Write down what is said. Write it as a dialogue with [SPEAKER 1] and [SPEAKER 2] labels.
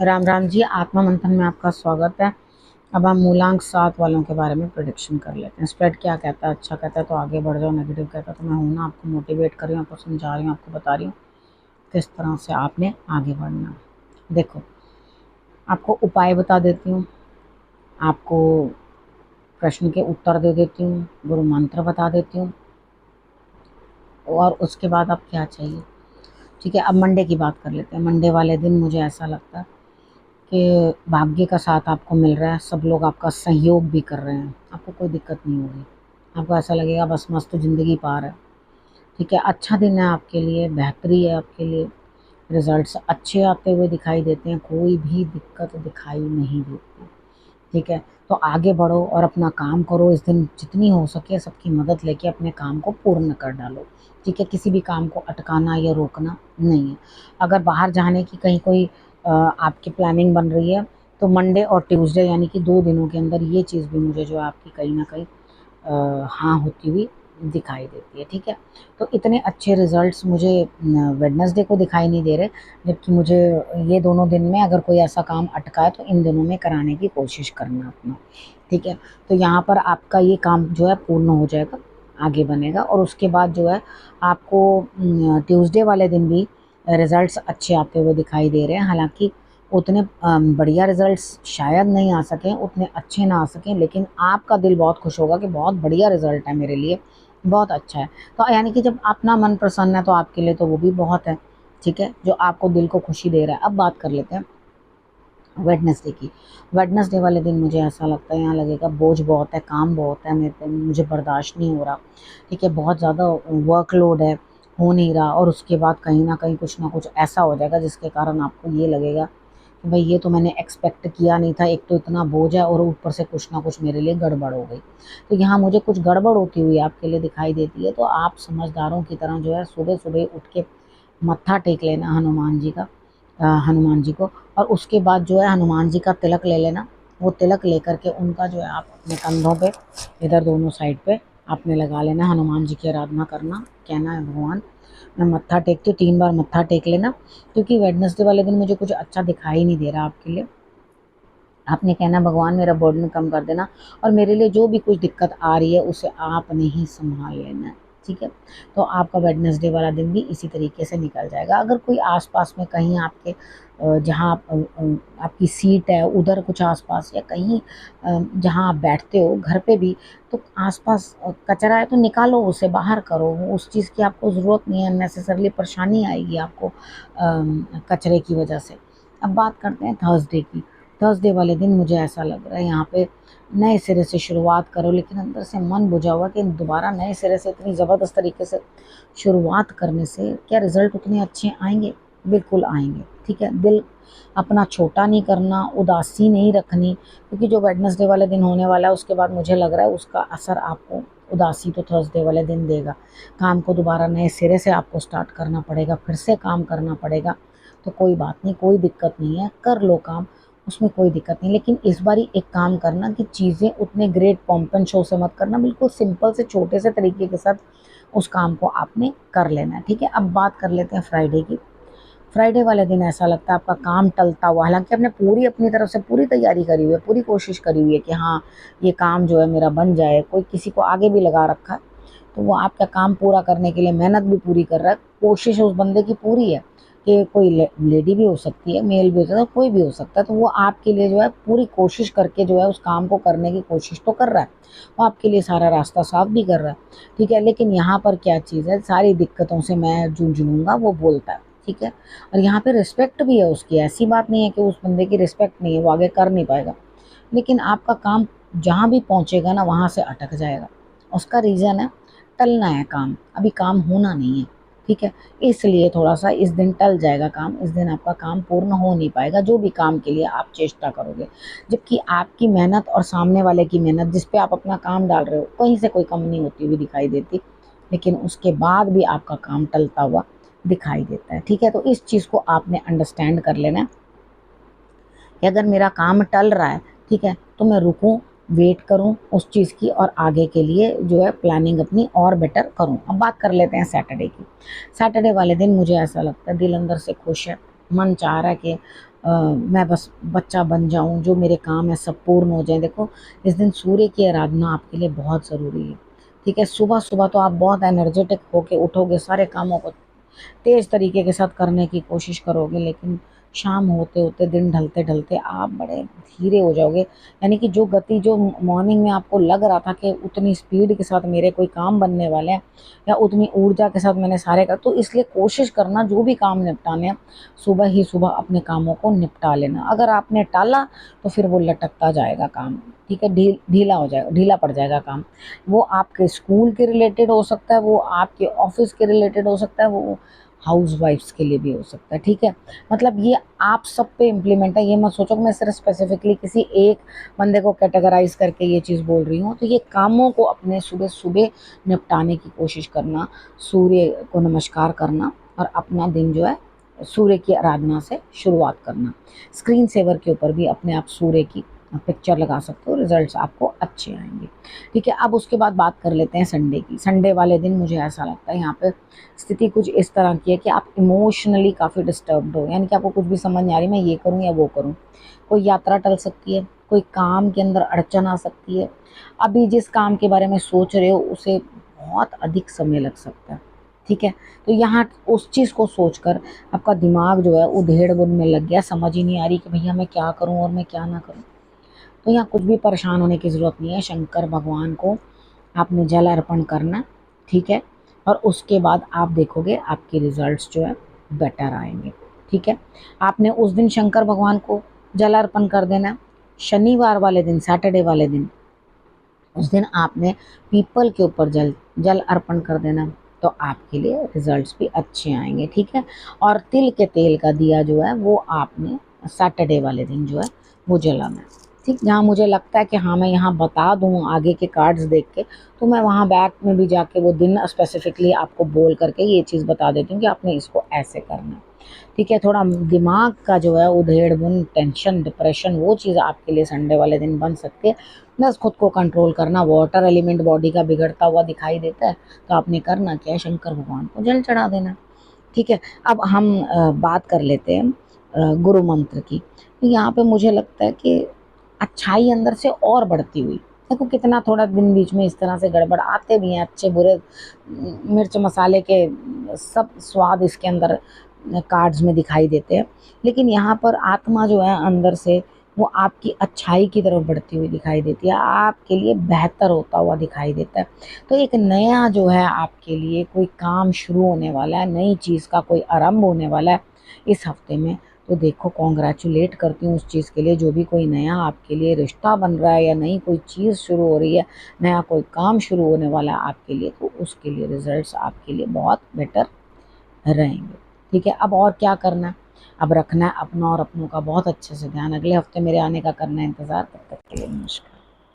[SPEAKER 1] राम राम जी। आत्मा मंथन में आपका स्वागत है। अब हम मूलांक 7 वालों के बारे में प्रेडिक्शन कर लेते हैं। स्प्रेड क्या कहता है? अच्छा कहता है तो आगे बढ़ जाओ, नेगेटिव कहता है तो मैं हूं ना, आपको मोटिवेट कर रही हूँ, आपको समझा रही हूँ, आपको बता रही हूँ किस तरह से आपने आगे बढ़ना है। देखो, आपको उपाय बता देती हूँ, आपको प्रश्न के उत्तर दे देती हूँ, गुरु मंत्र बता देती हूँ, और उसके बाद आप क्या चाहिए। ठीक है, अब मंडे की बात कर लेते हैं। मंडे वाले दिन मुझे ऐसा लगता है कि भाग्य का साथ आपको मिल रहा है, सब लोग आपका सहयोग भी कर रहे हैं, आपको कोई दिक्कत नहीं होगी। आपको ऐसा लगेगा बस मस्त ज़िंदगी पार है। ठीक है, अच्छा दिन है आपके लिए, बेहतरी है आपके लिए, रिजल्ट्स अच्छे आते हुए दिखाई देते हैं, कोई भी दिक्कत दिखाई नहीं देती। ठीक है, तो आगे बढ़ो और अपना काम करो। इस दिन जितनी हो सके सबकी मदद लेके अपने काम को पूर्ण कर डालो। ठीक है, किसी भी काम को अटकाना या रोकना नहीं है। अगर बाहर जाने की कहीं कोई आपकी प्लानिंग बन रही है तो मंडे और ट्यूसडे यानी कि 2 दिनों के अंदर ये चीज़ भी मुझे जो है आपकी कहीं ना कहीं हाँ होती हुई दिखाई देती है। ठीक है, तो इतने अच्छे रिजल्ट्स मुझे वेडनेसडे को दिखाई नहीं दे रहे, जबकि मुझे ये दोनों दिन में अगर कोई ऐसा काम अटका है तो इन दिनों में कराने की कोशिश करना अपना। ठीक है, तो यहाँ पर आपका ये काम जो है पूर्ण हो जाएगा, आगे बनेगा, और उसके बाद जो है आपको ट्यूसडे वाले दिन भी रिजल्ट्स अच्छे आते हुए दिखाई दे रहे हैं। हालांकि उतने बढ़िया रिजल्ट्स शायद नहीं आ सकें, उतने अच्छे ना आ सकें, लेकिन आपका दिल बहुत खुश होगा कि बहुत बढ़िया रिजल्ट है मेरे लिए, बहुत अच्छा है। तो यानी कि जब अपना मन प्रसन्न है तो आपके लिए तो वो भी बहुत है। ठीक है, जो आपको दिल को खुशी दे रहा है। अब बात कर लेते हैं वेडनेसडे की। वेडनेसडे वाले दिन मुझे ऐसा लगता है यहाँ लगेगा बोझ बहुत है, काम बहुत है, मेरे पे मुझे बर्दाश्त नहीं हो रहा। ठीक है, बहुत ज़्यादा वर्कलोड है, हो नहीं रहा, और उसके बाद कहीं ना कुछ ऐसा हो जाएगा जिसके कारण आपको ये लगेगा कि भाई ये तो मैंने एक्सपेक्ट किया नहीं था। एक तो इतना बोझ है और ऊपर से कुछ ना कुछ मेरे लिए गड़बड़ हो गई। तो यहाँ मुझे कुछ गड़बड़ होती हुई आपके लिए दिखाई देती है। तो आप समझदारों की तरह जो है सुबह सुबह उठ के मत्था टेक लेना हनुमान जी का, हनुमान जी को, और उसके बाद जो है हनुमान जी का तिलक ले लेना। वो तिलक लेकर के उनका जो है आप अपने कंधों पे, इधर दोनों साइड पे आपने लगा लेना, हनुमान जी की आराधना करना, कहना है भगवान मैं मत्था टेकती हूँ, 3 बार मत्था टेक लेना। क्योंकि वेडनेसडे वाले दिन मुझे कुछ अच्छा दिखाई नहीं दे रहा आपके लिए। आपने कहना भगवान मेरा बर्डन कम कर देना, और मेरे लिए जो भी कुछ दिक्कत आ रही है उसे आपने ही संभाल लेना है। ठीक है, तो आपका वेडनेसडे वाला दिन भी इसी तरीके से निकल जाएगा। अगर कोई आसपास में कहीं आपके जहाँ आपकी सीट है उधर कुछ आसपास, या कहीं जहाँ आप बैठते हो घर पे भी, तो आसपास कचरा है तो निकालो, उसे बाहर करो। उस चीज़ की आपको ज़रूरत नहीं है, नेसेसरली परेशानी आएगी आपको कचरे की वजह से। अब बात करते हैं थर्सडे की। थर्सडे वाले दिन मुझे ऐसा लग रहा है यहाँ पे नए सिरे से शुरुआत करो, लेकिन अंदर से मन बुझा हुआ कि दोबारा नए सिरे से इतनी ज़बरदस्त तरीके से शुरुआत करने से क्या रिजल्ट उतने अच्छे आएंगे? बिल्कुल आएंगे। ठीक है, दिल अपना छोटा नहीं करना, उदासी नहीं रखनी, क्योंकि जो वेडनेसडे वाले दिन होने वाला है उसके बाद मुझे लग रहा है उसका असर आपको उदासी तो थर्सडे वाले दिन देगा। काम को दोबारा नए सिरे से आपको स्टार्ट करना पड़ेगा, फिर से काम करना पड़ेगा। तो कोई बात नहीं, कोई दिक्कत नहीं है, कर लो काम, उसमें कोई दिक्कत नहीं। लेकिन इस बारी एक काम करना कि चीज़ें उतने ग्रेट पॉम्पन शो से मत करना, बिल्कुल सिंपल से छोटे से तरीके के साथ उस काम को आपने कर लेना है। ठीक है, अब बात कर लेते हैं फ्राइडे की। फ्राइडे वाले दिन ऐसा लगता है आपका काम टलता हुआ, हालांकि आपने पूरी अपनी तरफ से पूरी तैयारी करी हुई है, पूरी कोशिश करी हुई है कि हाँ ये काम जो है मेरा बन जाए, कोई किसी को आगे भी लगा रखा है, तो वो आपका काम पूरा करने के लिए मेहनत भी पूरी कर रहा है, कोशिश उस बंदे की पूरी है कि कोई लेडी भी हो सकती है, मेल भी हो सकता है, कोई भी हो सकता है, तो वो आपके लिए जो है पूरी कोशिश करके जो है उस काम को करने की कोशिश तो कर रहा है, वो आपके लिए सारा रास्ता साफ भी कर रहा है। ठीक है, लेकिन यहाँ पर क्या चीज़ है, सारी दिक्कतों से मैं जूझ लूँगा वो बोलता है। ठीक है, और यहाँ पे रिस्पेक्ट भी है उसकी, ऐसी बात नहीं है कि उस बंदे की रिस्पेक्ट नहीं है, वो आगे कर नहीं पाएगा, लेकिन आपका काम जहाँ भी पहुँचेगा ना वहाँ से अटक जाएगा। उसका रीज़न है टलना है काम, अभी काम होना नहीं है। ठीक है, इसलिए थोड़ा सा इस दिन टल जाएगा काम, इस दिन आपका काम पूर्ण हो नहीं पाएगा जो भी काम के लिए आप चेष्टा करोगे। जबकि आपकी मेहनत और सामने वाले की मेहनत जिस पे आप अपना काम डाल रहे हो कहीं से कोई कम नहीं होती हुई दिखाई देती, लेकिन उसके बाद भी आपका काम टलता हुआ दिखाई देता है। ठीक है, तो इस चीज़ को आपने अंडरस्टैंड कर लेना है कि अगर मेरा काम टल रहा है, ठीक है, तो मैं रुकूं, वेट करूं उस चीज़ की, और आगे के लिए जो है प्लानिंग अपनी और बेटर करूं। अब बात कर लेते हैं सैटरडे की। सैटरडे वाले दिन मुझे ऐसा लगता है दिल अंदर से खुश है, मन चाह रहा है कि मैं बस बच्चा बन जाऊं, जो मेरे काम है सब पूर्ण हो जाए। देखो इस दिन सूर्य की आराधना आपके लिए बहुत ज़रूरी है। ठीक है, सुबह सुबह तो आप बहुत एनर्जेटिक होके उठोगे, सारे कामों को तेज तरीके के साथ करने की कोशिश करोगे, लेकिन शाम होते होते, दिन ढलते ढलते आप बड़े धीरे हो जाओगे। यानी कि जो गति, जो मॉर्निंग में आपको लग रहा था कि उतनी स्पीड के साथ मेरे कोई काम बनने वाले हैं या उतनी ऊर्जा के साथ मैंने सारे कर, तो इसलिए कोशिश करना जो भी काम निपटाने हैं सुबह ही सुबह अपने कामों को निपटा लेना। अगर आपने टाला तो फिर वो लटकता जाएगा काम। ठीक है, ढीला हो जाएगा, ढीला पड़ जाएगा काम। वो आपके स्कूल के रिलेटेड हो सकता है, वो आपके ऑफिस के रिलेटेड हो सकता है, वो हाउस वाइफ्स के लिए भी हो सकता है। ठीक है, मतलब ये आप सब पे इम्प्लीमेंट है। ये मत सोचो कि मैं सिर्फ स्पेसिफिकली किसी एक बंदे को कैटेगराइज करके ये चीज़ बोल रही हूँ। तो ये कामों को अपने सुबह सुबह निपटाने की कोशिश करना, सूर्य को नमस्कार करना और अपना दिन जो है सूर्य की आराधना से शुरुआत करना। स्क्रीन सेवर के ऊपर भी अपने आप सूर्य की पिक्चर लगा सकते हो, रिजल्ट्स आपको अच्छे आएंगे। ठीक है, अब उसके बाद बात कर लेते हैं संडे की। संडे वाले दिन मुझे ऐसा लगता है यहाँ पे स्थिति कुछ इस तरह की है कि आप इमोशनली काफ़ी डिस्टर्ब्ड हो, यानी कि आपको कुछ भी समझ नहीं आ रही मैं ये करूँ या वो करूँ। कोई यात्रा टल सकती है, कोई काम के अंदर अड़चन आ सकती है, अभी जिस काम के बारे में सोच रहे हो उसे बहुत अधिक समय लग सकता है। ठीक है, तो यहाँ उस चीज़ को सोचकर आपका दिमाग जो है उधेड़ बुन में लग गया, समझ ही नहीं आ रही कि भैया मैं क्या करूँ और मैं क्या ना करूँ। तो यहाँ कुछ भी परेशान होने की ज़रूरत नहीं है। शंकर भगवान को आपने जल अर्पण करना। ठीक है, और उसके बाद आप देखोगे आपके रिजल्ट्स जो है बेटर आएंगे। ठीक है, आपने उस दिन शंकर भगवान को जल अर्पण कर देना। शनिवार वाले दिन, सैटरडे वाले दिन, उस दिन आपने पीपल के ऊपर जल जल अर्पण कर देना, तो आपके लिए रिजल्ट्स भी अच्छे आएंगे। ठीक है, और तिल के तेल का दिया जो है वो आपने सैटरडे वाले दिन जो है वो जलाना है। ठीक, जहाँ मुझे लगता है कि हाँ मैं यहाँ बता दूँ आगे के कार्ड्स देख के, तो मैं वहाँ बैक में भी जाके वो दिन स्पेसिफिकली आपको बोल करके ये चीज़ बता देती हूँ कि आपने इसको ऐसे करना है। ठीक है, थोड़ा दिमाग का जो है उधेड़ बुन, टेंशन, डिप्रेशन, वो चीज़ आपके लिए संडे वाले दिन बन सकती है। बस खुद को कंट्रोल करना। वाटर एलिमेंट बॉडी का बिगड़ता हुआ दिखाई देता है, तो आपने करना क्या है, शंकर भगवान को जल चढ़ा देना। ठीक है, अब हम बात कर लेते हैं गुरु मंत्र की। तो यहाँ पे मुझे लगता है कि अच्छाई अंदर से और बढ़ती हुई, देखो कितना थोड़ा दिन बीच में इस तरह से गड़बड़ आते भी हैं, अच्छे बुरे मिर्च मसाले के सब स्वाद इसके अंदर कार्ड्स में दिखाई देते हैं, लेकिन यहाँ पर आत्मा जो है अंदर से वो आपकी अच्छाई की तरफ बढ़ती हुई दिखाई देती है, आपके लिए बेहतर होता हुआ दिखाई देता है। तो एक नया जो है आपके लिए कोई काम शुरू होने वाला है, नई चीज़ का कोई आरंभ होने वाला है इस हफ्ते में। तो देखो, कॉन्ग्रेचुलेट करती हूँ उस चीज़ के लिए, जो भी कोई नया आपके लिए रिश्ता बन रहा है या नई कोई चीज़ शुरू हो रही है, नया कोई काम शुरू होने वाला है आपके लिए, तो उसके लिए रिजल्ट्स आपके लिए बहुत बेटर रहेंगे। ठीक है, अब और क्या करना है, अब रखना है अपना और अपनों का बहुत अच्छे से ध्यान। अगले हफ्ते मेरे आने का करना है इंतज़ार। तब तक के लिए नमस्कार।